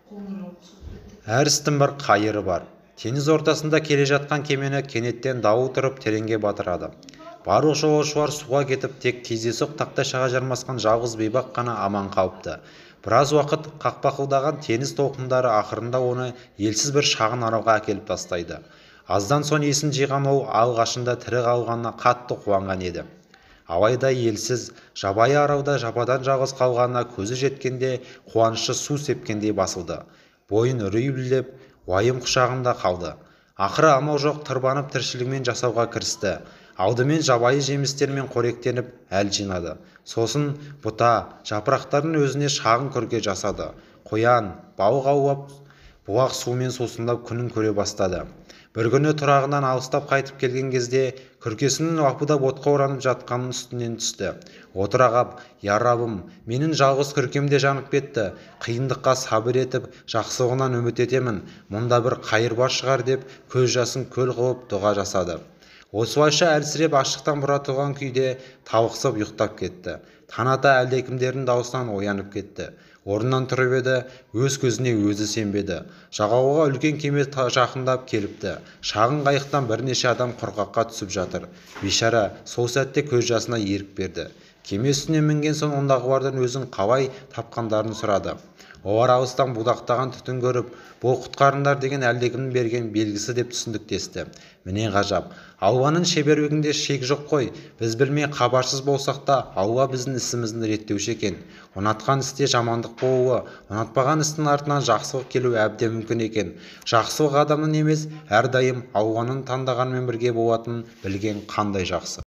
Әр істің бір қайыры бар. Теңіз ортасында келе жатқан кемені кенеттен дауыл тұрып тереңге батырады. Барлық жолаушылар суға кетіп, тек кездейсоқ тақтайшаға жармасқан жалғыз бейбақ қана аман қалыпты. Біраз уақыт қақпақылдаған теңіз толқындары ақырында оны елсіз бір шағын аралға әкеліп тастайды. Аздан соң есін жиған ол алғашында тірі қалғанына қатты қуанған еді. Алайда елсіз, жабайы аралда жападан жалғыз қалғанына көзі жеткенде қуанышы су сепкендей басылды. Бойын үрей билеп, уайым құшағында қалды. Ақыры амал жоқ тырбанып тіршілігімен жасауға кірісті. Алдымен жабайы жемістермен қоректеніп әл жинады. Сосын бұта, жапырақтардың өзіне шағын күрке жасады. Қоян, балық аулап, бұлақ суымен сусындап күнін көре бастады. Бір күні тұрағынан алыстап қайтып келген кезде күркесінің лапылдап отқа оранып жатқанның үстінен түсті. Отыра қап, я Раббым, менің жалғыз күркем де жанып кетті. Қиындыққа сабыр етіп, жақсылығынан үміт етемін. Мұнда бір қайыр бар шығар деп көз жасын көл қылып дұға жасады. Осылайша әлсіреп аштықтан бұратылған күйде талықсып ұйықтап кетті. Таң ата әлдекімдердің дауысынан оянып кетті. Орнынан тұрып еді, өз көзіне өзі сенбеді. Жағалауға үлкен кеме жақындап келіпті. Шағын қайықтан бірнеше адам құрғаққа түсіп жатыр. Бейшара сол сәтте көз жасына ерік берді. Кеме үстіне мінген соң ондағылардан өзін қалай тапқандарын сұрады. Олар алыстан будақтаған түтін көріп, бұл құтқарыңдар деген әлдекімнің берген белгісі деп түсіндіктесті. Міне ғажап, Алланың шеберлігінде шек жоқ қой. Біз білмей хабарсыз болсақ та, Алла біздің ісімізді реттеуші екен. Ұнатқан істе жамандық болуы, ұнатпаған істің артынан жақсылық келуі әбден мүмкін екен. Жақсылық адамның емес, әрдайым Алланың таңдағанмен бірге болатынын білген қандай жақсы.